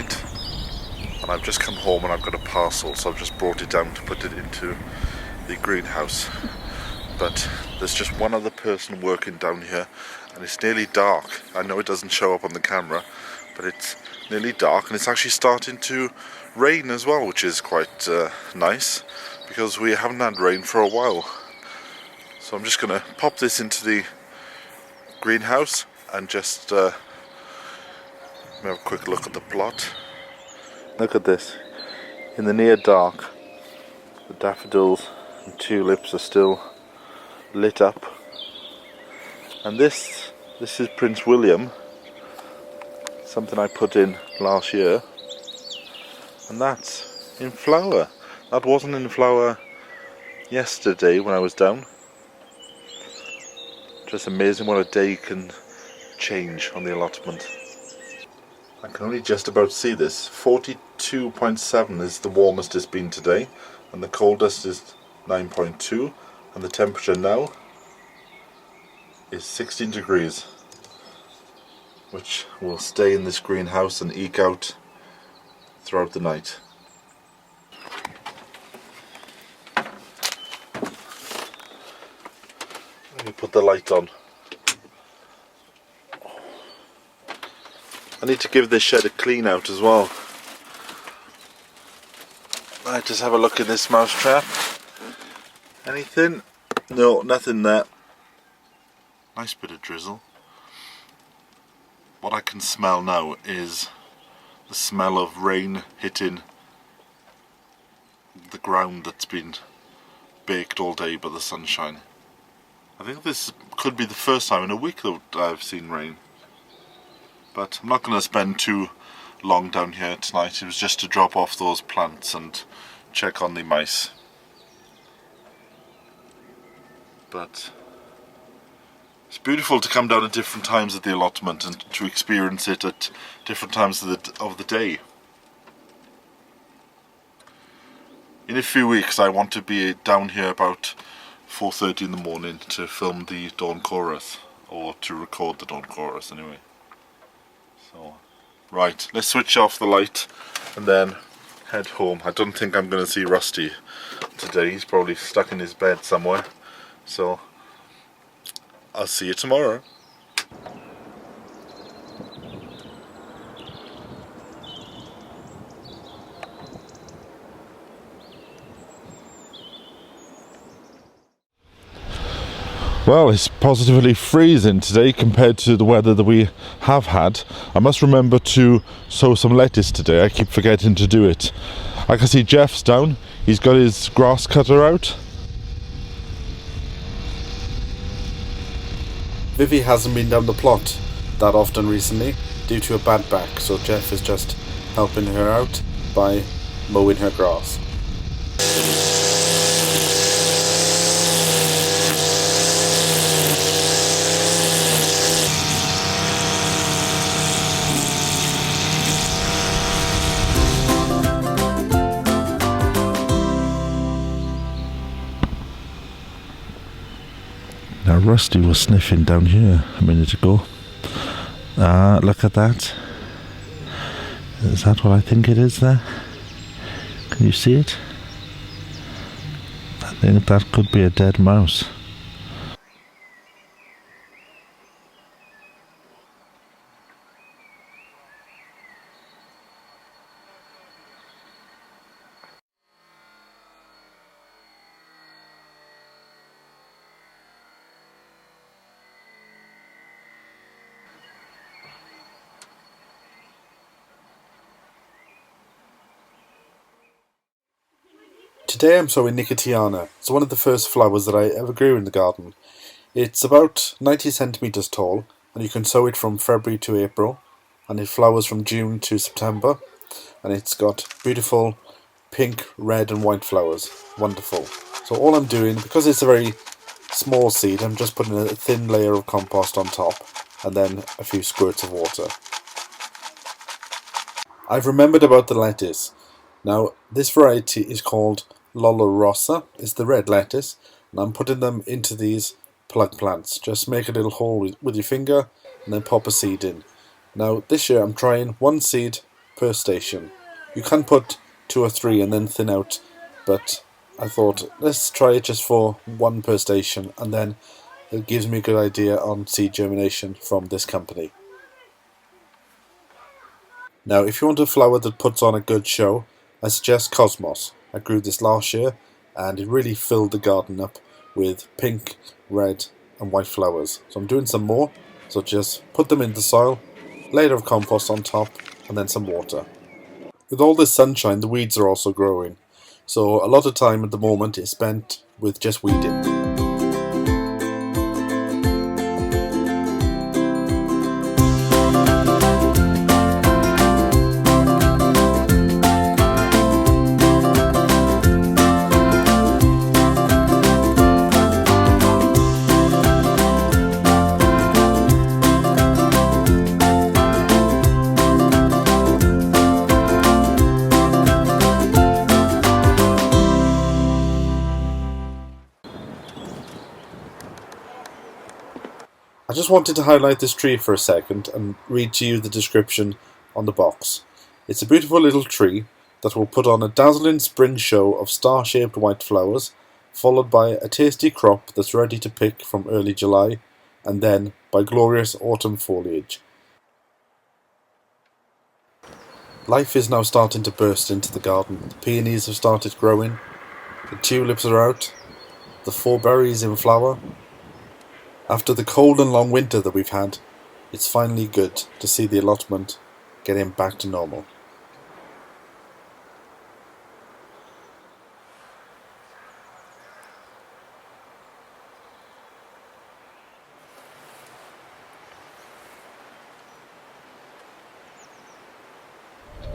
night, and I've just come home and I've got a parcel, so I've just brought it down to put it into the greenhouse. But there's just one other person working down here, and it's nearly dark. I know it doesn't show up on the camera, but it's nearly dark, and it's actually starting to rain as well, which is quite nice, because we haven't had rain for a while. So I'm just going to pop this into the greenhouse and just have a quick look at the plot. Look at this. In the near dark, the daffodils and tulips are still lit up. And this is Prince William, something I put in last year, and that's in flower. That wasn't in flower yesterday when I was down. Just amazing what a day can change on the allotment. I can only just about see this. 42.7 is the warmest it's been today, and the coldest is 9.2, and the temperature now is 16 degrees, which will stay in this greenhouse and eke out throughout the night. Let me put the light on. I need to give this shed a clean out as well. Right, just have a look in this mouse trap. Anything? No, nothing there. Nice bit of drizzle. What I can smell now is the smell of rain hitting the ground that's been baked all day by the sunshine. I think this could be the first time in a week that I've seen rain. But I'm not going to spend too long down here tonight. It was just to drop off those plants and check on the mice. But it's beautiful to come down at different times at the allotment and to experience it at different times of the day. In a few weeks I want to be down here about 4:30 in the morning to film the dawn chorus, or to record the dawn chorus anyway. So, right, let's switch off the light and then head home. I don't think I'm going to see Rusty today. He's probably stuck in his bed somewhere. So I'll see you tomorrow. Well, it's positively freezing today compared to the weather that we have had. I must remember to sow some lettuce today. I keep forgetting to do it. I can see Geoff's down. He's got his grass cutter out. Vivi hasn't been down the plot that often recently due to a bad back, so Geoff is just helping her out by mowing her grass. Now Rusty was sniffing down here a minute ago. Look at that. Is that what I think it is there? Can you see it? I think that could be a dead mouse. Today I'm sowing Nicotiana. It's one of the first flowers that I ever grew in the garden. It's about 90 centimetres tall, and you can sow it from February to April, and it flowers from June to September, and it's got beautiful pink, red and white flowers. Wonderful. So all I'm doing, because it's a very small seed, I'm just putting a thin layer of compost on top and then a few squirts of water. I've remembered about the lettuce. Now this variety is called Lollo Rossa. It's the red lettuce, and I'm putting them into these plug plants. Just make a little hole with your finger and then pop a seed in. Now this year I'm trying one seed per station. You can put 2 or 3 and then thin out, but I thought let's try it just for 1 per station, and then it gives me a good idea on seed germination from this company. Now if you want a flower that puts on a good show, I suggest Cosmos. I grew this last year and it really filled the garden up with pink, red and white flowers. So I'm doing some more, so just put them in the soil, layer of compost on top and then some water. With all this sunshine, the weeds are also growing, so a lot of time at the moment is spent with just weeding. I just wanted to highlight this tree for a second and read to you the description on the box. It's a beautiful little tree that will put on a dazzling spring show of star-shaped white flowers, followed by a tasty crop that's ready to pick from early July, and then by glorious autumn foliage. Life is now starting to burst into the garden. The peonies have started growing, the tulips are out, the 4 berries in flower. After the cold and long winter that we've had, it's finally good to see the allotment getting back to normal.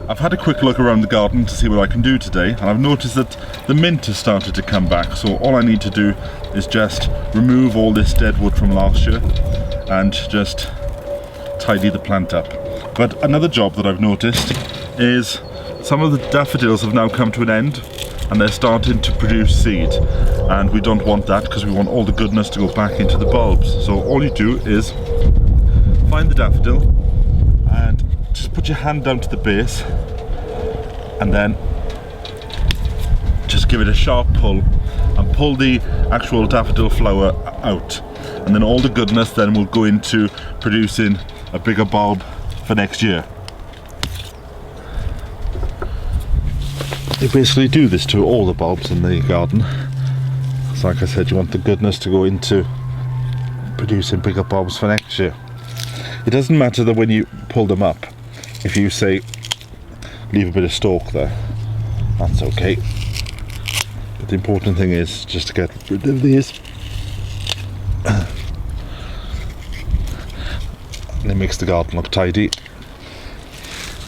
I've had a quick look around the garden to see what I can do today, and I've noticed that the mint has started to come back, so all I need to do is just remove all this dead wood from last year and just tidy the plant up. But another job that I've noticed is some of the daffodils have now come to an end and they're starting to produce seed, and we don't want that because we want all the goodness to go back into the bulbs. So all you do is find the daffodil and just put your hand down to the base and then just give it a sharp pull and pull the actual daffodil flower out, and then all the goodness then will go into producing a bigger bulb for next year. You basically do this to all the bulbs in the garden. So like I said, you want the goodness to go into producing bigger bulbs for next year. It doesn't matter that when you pull them up, if you say leave a bit of stalk there, that's okay. But the important thing is just to get rid of these. And it makes the garden look tidy.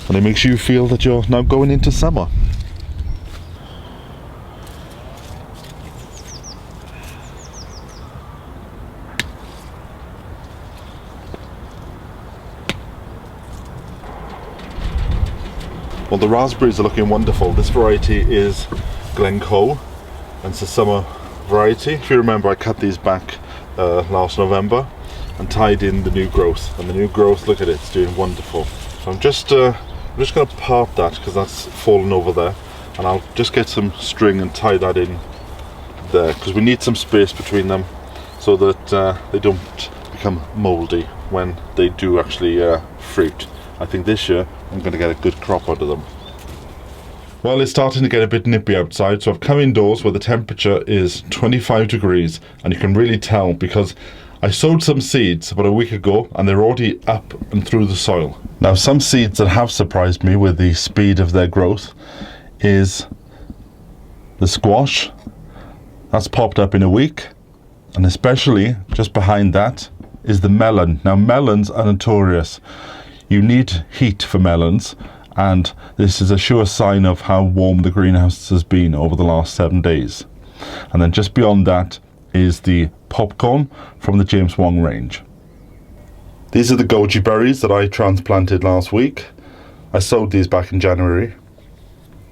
And it makes you feel that you're now going into summer. Well, the raspberries are looking wonderful. This variety is Glencoe, and it's a summer variety. If you remember, I cut these back last November and tied in the new growth. And the new growth, look at it, it's doing wonderful. So I'm just going to part that because that's fallen over there, and I'll just get some string and tie that in there because we need some space between them so that they don't become mouldy when they do actually fruit. I think this year I'm going to get a good crop out of them. Well, it's starting to get a bit nippy outside, so I've come indoors where the temperature is 25 degrees, and you can really tell because I sowed some seeds about a week ago and they're already up and through the soil. Now, some seeds that have surprised me with the speed of their growth is the squash. That's popped up in a week, and especially just behind that is the melon. Now, melons are notorious. You need heat for melons, and this is a sure sign of how warm the greenhouse has been over the last 7 days. And then just beyond that is the popcorn from the James Wong range. These are the goji berries that I transplanted last week. I sowed these back in January,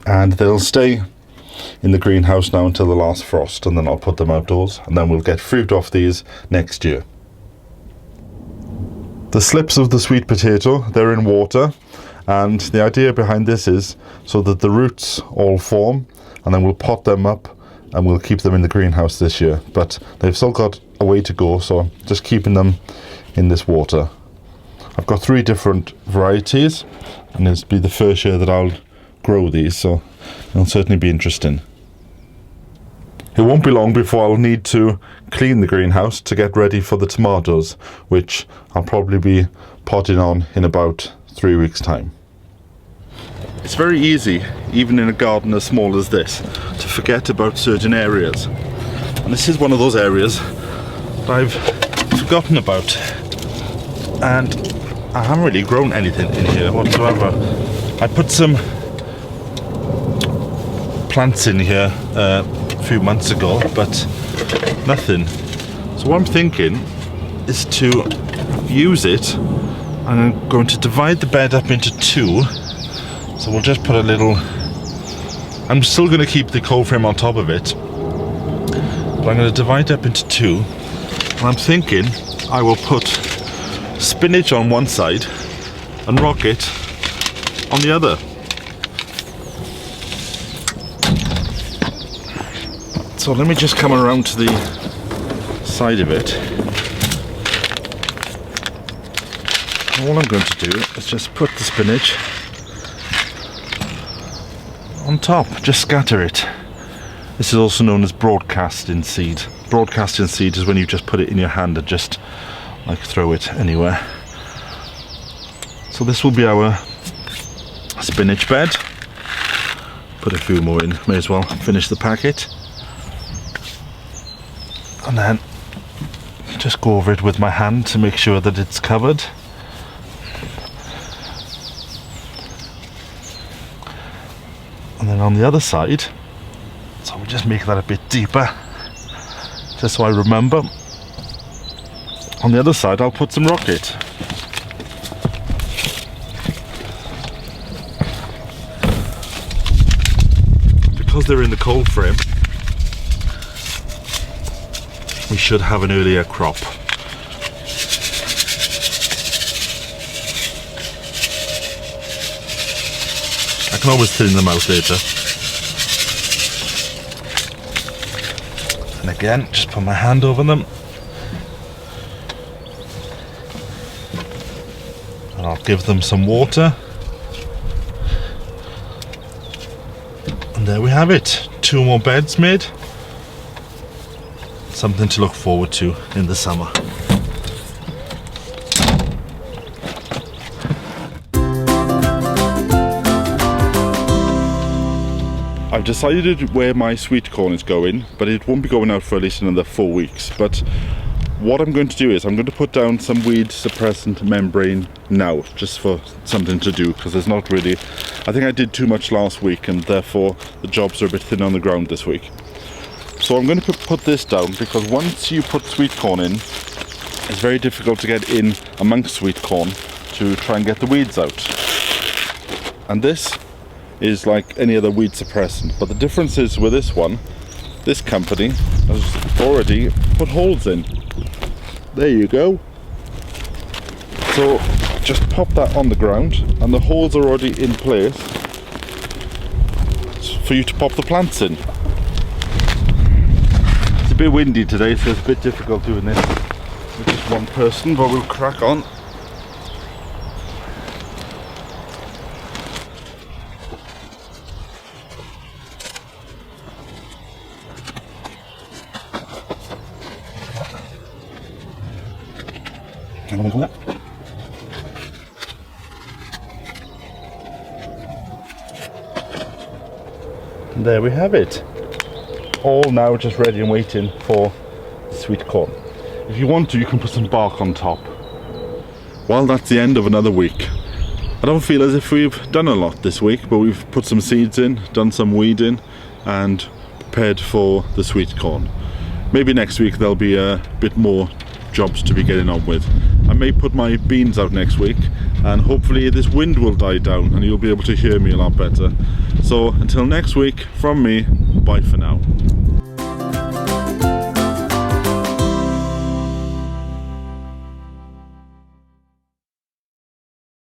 and they'll stay in the greenhouse now until the last frost, and then I'll put them outdoors, and then we'll get fruit off these next year. The slips of the sweet potato, they're in water, And the idea behind this is so that the roots all form, and then we'll pot them up and we'll keep them in the greenhouse this year. But they've still got a way to go, so I'm just keeping them in this water. I've got 3 different varieties, and this will be the first year that I'll grow these, so it'll certainly be interesting. It won't be long before I'll need to clean the greenhouse to get ready for the tomatoes, which I'll probably be potting on in about 3 weeks' time. It's very easy, even in a garden as small as this, to forget about certain areas. And this is one of those areas that I've forgotten about. And I haven't really grown anything in here whatsoever. I put some plants in here a few months ago, but nothing. So what I'm thinking is to use it. I'm going to divide the bed up into 2. So we'll just put a little... I'm still going to keep the coldframe on top of it, but I'm going to divide it up into 2. And I'm thinking I will put spinach on one side and rocket on the other. So let me just come around to the side of it. And all I'm going to do is just put the spinach on top, just scatter it. This is also known as broadcasting seed. Broadcasting seed is when you just put it in your hand and just like throw it anywhere. So this will be our spinach bed. Put a few more in, may as well finish the packet. And then just go over it with my hand to make sure that it's covered. And then on the other side, so we'll just make that a bit deeper, just so I remember. On the other side, I'll put some rocket. Because they're in the cold frame, we should have an earlier crop. I can always thin them out later. And again, just put my hand over them. And I'll give them some water. And there we have it. 2 more beds made. Something to look forward to in the summer. I've decided where my sweet corn is going, but it won't be going out for at least another 4 weeks. But what I'm going to do is I'm going to put down some weed suppressant membrane now, just for something to do, because there's not really... I think I did too much last week, and therefore the jobs are a bit thin on the ground this week. So I'm going to put this down, because once you put sweet corn in, it's very difficult to get in amongst sweet corn to try and get the weeds out. And this is like any other weed suppressant, but the difference is with this one, this company has already put holes in. There you go. So just pop that on the ground, and the holes are already in place for you to pop the plants in. It's a bit windy today, so it's a bit difficult doing this with just one person, but we'll crack on. And there we have it. All now just ready and waiting for the sweet corn. If you want to, you can put some bark on top. Well, that's the end of another week. I don't feel as if we've done a lot this week, but we've put some seeds in, done some weeding, and prepared for the sweet corn. Maybe next week there'll be a bit more jobs to be getting on with. I may put my beans out next week, and hopefully this wind will die down and you'll be able to hear me a lot better. So until next week, from me, bye for now.